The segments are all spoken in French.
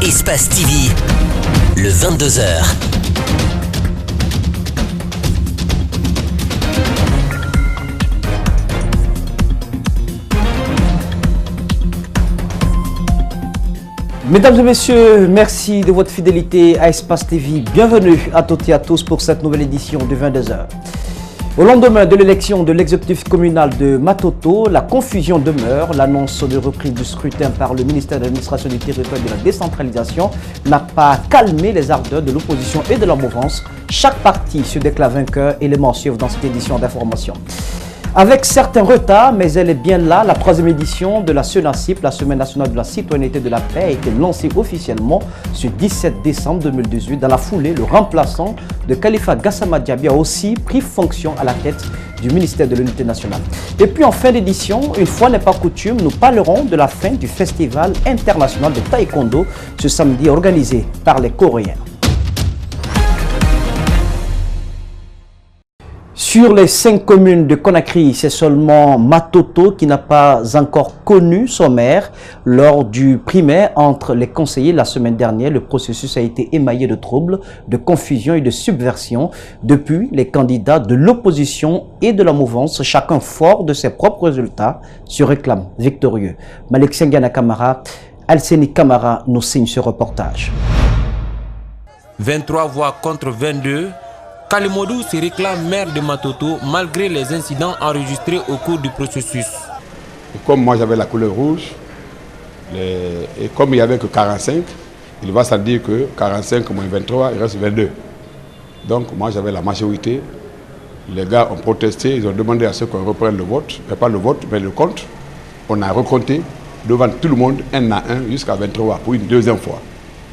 Espace TV, le 22h. Mesdames et messieurs, merci de votre fidélité à Espace TV. Bienvenue à toutes et à tous pour cette nouvelle édition de 22h. Au lendemain de l'élection de l'exécutif communal de Matoto, la confusion demeure. L'annonce de reprise du scrutin par le ministère de l'Administration du Territoire et de la Décentralisation n'a pas calmé les ardeurs de l'opposition et de la mouvance. Chaque parti se déclare vainqueur, élément suivre dans cette édition d'information. Avec certains retards, mais elle est bien là, la troisième édition de la SENACIP, la Semaine nationale de la citoyenneté de la paix, a été lancée officiellement ce 17 décembre 2018. Dans la foulée, le remplaçant de Khalifa Gassama Diaby a aussi pris fonction à la tête du ministère de l'Unité nationale. Et puis en fin d'édition, une fois n'est pas coutume, nous parlerons de la fin du Festival international de taekwondo ce samedi organisé par les Coréens. Sur les 5 communes de Conakry, c'est seulement Matoto qui n'a pas encore connu son maire. Lors du primaire entre les conseillers la semaine dernière, le processus a été émaillé de troubles, de confusion et de subversion. Depuis, les candidats de l'opposition et de la mouvance, chacun fort de ses propres résultats, se réclament victorieux. Malik Senghana Kamara, Alseni Kamara nous signe ce reportage. 23 voix contre 22. Kalimodou se réclame maire de Matoto malgré les incidents enregistrés au cours du processus. Et comme moi j'avais la couleur rouge, et comme il n'y avait que 45, il va sans dire que 45 moins 23, il reste 22. Donc moi j'avais la majorité. Les gars ont protesté, ils ont demandé à ceux qu'on reprenne le vote, pas le vote, mais le compte. On a recompté devant tout le monde, un à un, jusqu'à 23 pour une deuxième fois.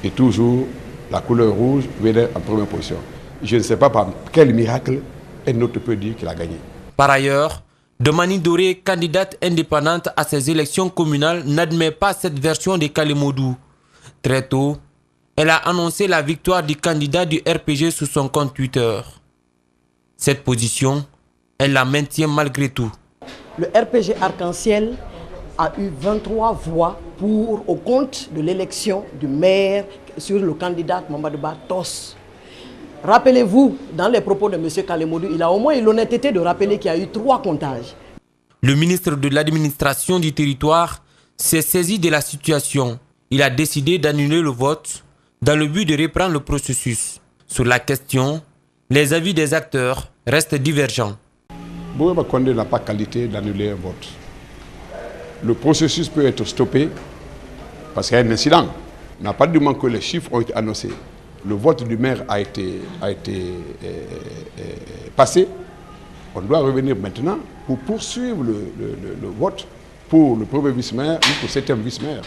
Et toujours la couleur rouge venait en première position. Je ne sais pas par quel miracle un autre peut dire qu'il a gagné. Par ailleurs, Domani Doré, candidate indépendante à ces élections communales, n'admet pas cette version de Kalimodou. Très tôt, elle a annoncé la victoire du candidat du RPG sur son compte Twitter. Cette position, elle la maintient malgré tout. Le RPG Arc-en-Ciel a eu 23 voix au compte de l'élection du maire sur le candidat Mamadouba Tos. Rappelez-vous, dans les propos de M. Kalimodou, il a au moins eu l'honnêteté de rappeler qu'il y a eu 3 comptages. Le ministre de l'Administration du Territoire s'est saisi de la situation. Il a décidé d'annuler le vote dans le but de reprendre le processus. Sur la question, les avis des acteurs restent divergents. Bouba Condé n'a pas qualité d'annuler un vote. Le processus peut être stoppé parce qu'il y a un incident. Il n'a pas du moment que les chiffres ont été annoncés. Le vote du maire a été passé. On doit revenir maintenant pour poursuivre le vote pour le premier vice-maire ou pour le 7e vice-maire.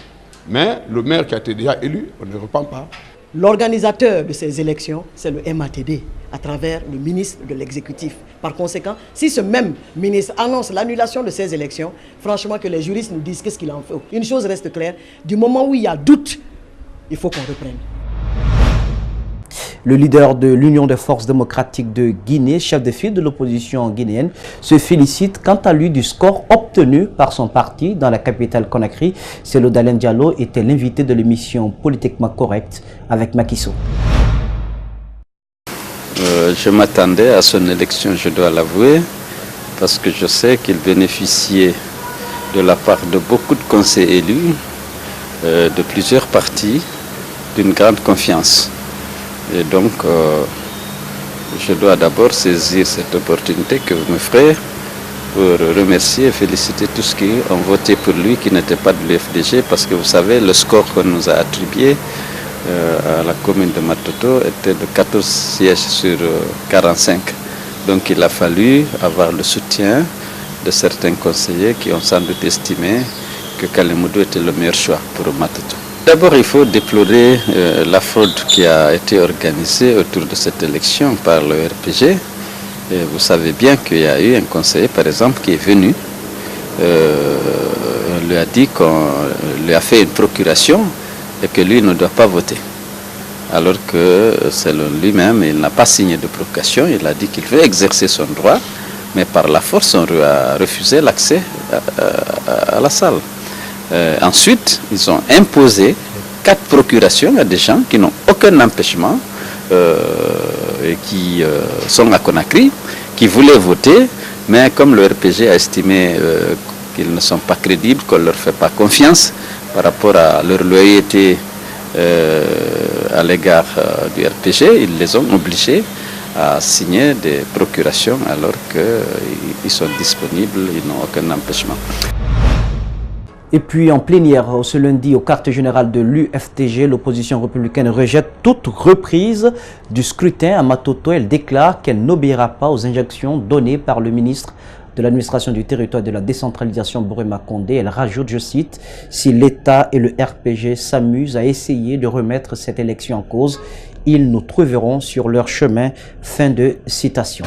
Mais le maire qui a été déjà élu, on ne reprend pas. L'organisateur de ces élections, c'est le MATD, à travers le ministre de l'exécutif. Par conséquent, si ce même ministre annonce l'annulation de ces élections, franchement que les juristes nous disent qu'est-ce qu'il en faut. Une chose reste claire, du moment où il y a doute, il faut qu'on reprenne. Le leader de l'Union des forces démocratiques de Guinée, chef de file de l'opposition guinéenne, se félicite quant à lui du score obtenu par son parti dans la capitale Conakry. Celo Dalen Diallo était l'invité de l'émission Politiquement Correcte avec Macky Sall. Je m'attendais à son élection, je dois l'avouer, parce que je sais qu'il bénéficiait de la part de beaucoup de conseils élus, de plusieurs partis, d'une grande confiance. Et donc, je dois d'abord saisir cette opportunité que vous me ferez pour remercier et féliciter tous ceux qui ont voté pour lui, qui n'étaient pas de l'UFDG, parce que vous savez, le score qu'on nous a attribué à la commune de Matoto était de 14 sièges sur 45. Donc il a fallu avoir le soutien de certains conseillers qui ont sans doute estimé que Kalimodou était le meilleur choix pour Matoto. D'abord, il faut déplorer la fraude qui a été organisée autour de cette élection par le RPG. Et vous savez bien qu'il y a eu un conseiller, par exemple, qui est venu. On lui a dit qu'on lui a fait une procuration et que lui ne doit pas voter. Alors que, selon lui-même, il n'a pas signé de procuration. Il a dit qu'il veut exercer son droit, mais par la force, on lui a refusé l'accès à la salle. Ensuite, ils ont imposé 4 procurations à des gens qui n'ont aucun empêchement et qui sont à Conakry, qui voulaient voter, mais comme le RPG a estimé qu'ils ne sont pas crédibles, qu'on ne leur fait pas confiance par rapport à leur loyauté à l'égard du RPG, ils les ont obligés à signer des procurations alors qu'ils sont disponibles, ils n'ont aucun empêchement. Et puis en plénière, ce lundi, au quartier général de l'UFTG, l'opposition républicaine rejette toute reprise du scrutin à Matoto. Elle déclare qu'elle n'obéira pas aux injonctions données par le ministre de l'administration du territoire et de la décentralisation, Borema Condé. Elle rajoute, je cite, « Si l'État et le RPG s'amusent à essayer de remettre cette élection en cause, ils nous trouveront sur leur chemin. » Fin de citation.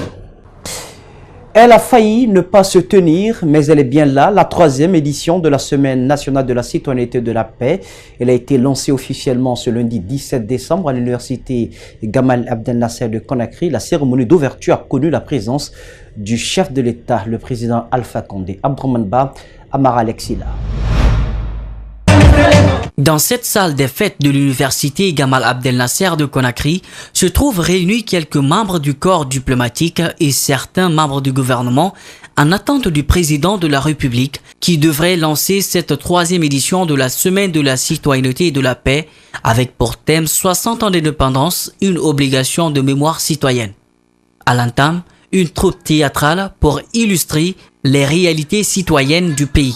Elle a failli ne pas se tenir, mais elle est bien là, la 3e édition de la Semaine nationale de la citoyenneté et de la paix. Elle a été lancée officiellement ce lundi 17 décembre à l'université Gamal Abdel Nasser de Conakry. La cérémonie d'ouverture a connu la présence du chef de l'État, le président Alpha Condé. Abdraman Ba, Amara Alexila. Dans cette salle des fêtes de l'université Gamal Abdel Nasser de Conakry se trouvent réunis quelques membres du corps diplomatique et certains membres du gouvernement en attente du président de la République qui devrait lancer cette 3e édition de la Semaine de la citoyenneté et de la paix avec pour thème 60 ans d'indépendance, une obligation de mémoire citoyenne. À l'entame, une troupe théâtrale pour illustrer les réalités citoyennes du pays.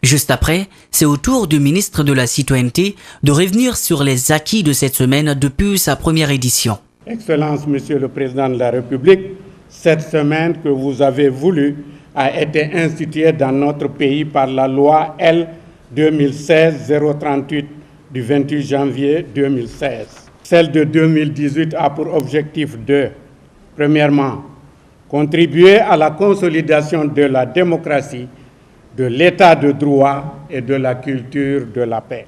Juste après, c'est au tour du ministre de la Citoyenneté de revenir sur les acquis de cette semaine depuis sa première édition. Excellence, Monsieur le Président de la République, cette semaine que vous avez voulu a été instituée dans notre pays par la loi L 2016-038 du 28 janvier 2016. Celle de 2018 a pour objectif de, premièrement, contribuer à la consolidation de la démocratie, de l'état de droit et de la culture de la paix.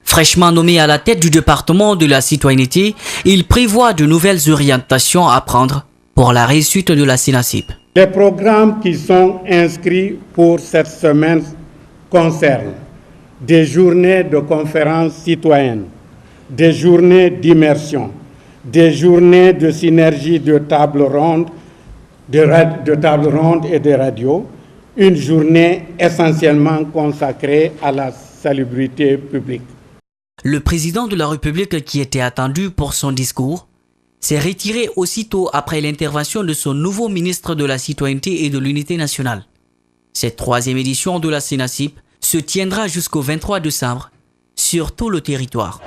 Fraîchement nommé à la tête du département de la citoyenneté, il prévoit de nouvelles orientations à prendre pour la réussite de la CENACIP. Les programmes qui sont inscrits pour cette semaine concernent des journées de conférences citoyennes, des journées d'immersion, des journées de synergie de table ronde, et de radio, une journée essentiellement consacrée à la salubrité publique. Le président de la République, qui était attendu pour son discours, s'est retiré aussitôt après l'intervention de son nouveau ministre de la Citoyenneté et de l'Unité nationale. Cette 3e édition de la CENACIP se tiendra jusqu'au 23 décembre sur tout le territoire.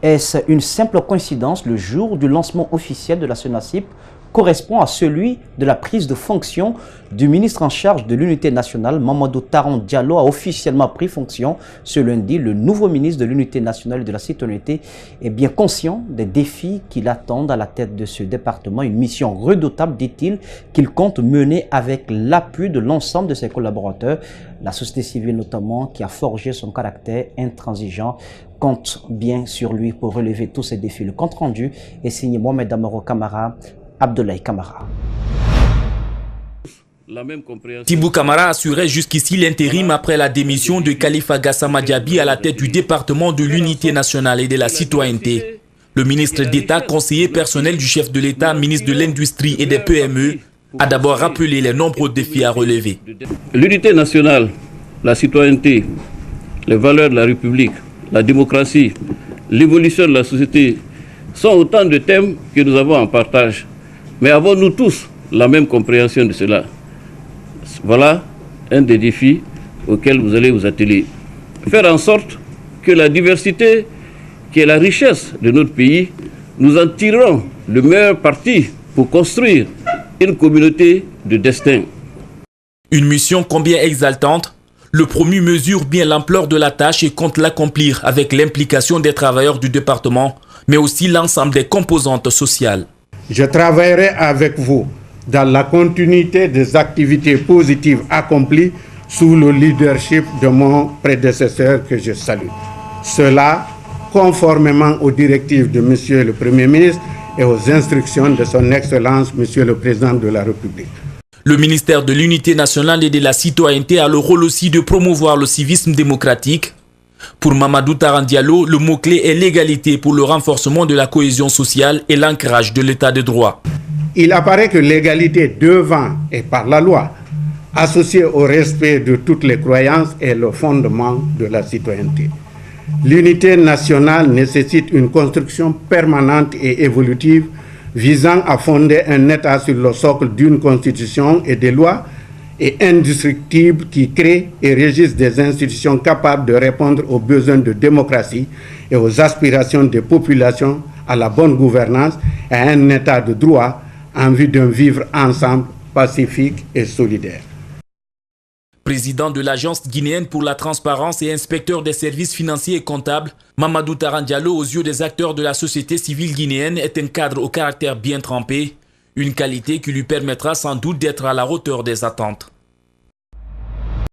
Est-ce une simple coïncidence? Le jour du lancement officiel de la CENACIP correspond à celui de la prise de fonction du ministre en charge de l'unité nationale. Mamadou Taron Diallo a officiellement pris fonction ce lundi. Le nouveau ministre de l'unité nationale et de la citoyenneté est bien conscient des défis qui l'attendent à la tête de ce département. Une mission redoutable, dit-il, qu'il compte mener avec l'appui de l'ensemble de ses collaborateurs. La société civile notamment, qui a forgé son caractère intransigeant, compte bien sur lui pour relever tous ces défis. Le compte rendu est signé Mohamed Amaro Kamara, Abdoulaye Kamara. Tibou Kamara assurait jusqu'ici l'intérim après la démission de Khalifa Gassama Diaby à la tête du département de l'unité nationale et de la citoyenneté. Le ministre d'État, conseiller personnel du chef de l'État, ministre de l'Industrie et des PME, a d'abord rappelé les nombreux défis à relever. L'unité nationale, la citoyenneté, les valeurs de la République, la démocratie, l'évolution de la société sont autant de thèmes que nous avons en partage. Mais avons-nous tous la même compréhension de cela? Voilà un des défis auxquels vous allez vous atteler. Faire en sorte que la diversité, qui est la richesse de notre pays, nous en tirerons le meilleur parti pour construire une communauté de destin. Une mission combien exaltante, le promu mesure bien l'ampleur de la tâche et compte l'accomplir avec l'implication des travailleurs du département, mais aussi l'ensemble des composantes sociales. Je travaillerai avec vous dans la continuité des activités positives accomplies sous le leadership de mon prédécesseur que je salue. Cela conformément aux directives de Monsieur le Premier ministre et aux instructions de son Excellence Monsieur le Président de la République. Le ministère de l'Unité nationale et de la citoyenneté a le rôle aussi de promouvoir le civisme démocratique. Pour Mamadou Taran Diallo, le mot-clé est l'égalité pour le renforcement de la cohésion sociale et l'ancrage de l'état de droit. Il apparaît que l'égalité devant et par la loi, associée au respect de toutes les croyances, est le fondement de la citoyenneté. L'unité nationale nécessite une construction permanente et évolutive visant à fonder un État sur le socle d'une constitution et des lois et indestructibles qui créent et régissent des institutions capables de répondre aux besoins de démocratie et aux aspirations des populations à la bonne gouvernance et à un État de droit en vue d'un vivre ensemble pacifique et solidaire. Président de l'Agence guinéenne pour la transparence et inspecteur des services financiers et comptables, Mamadou Taran Diallo, aux yeux des acteurs de la société civile guinéenne, est un cadre au caractère bien trempé, une qualité qui lui permettra sans doute d'être à la hauteur des attentes.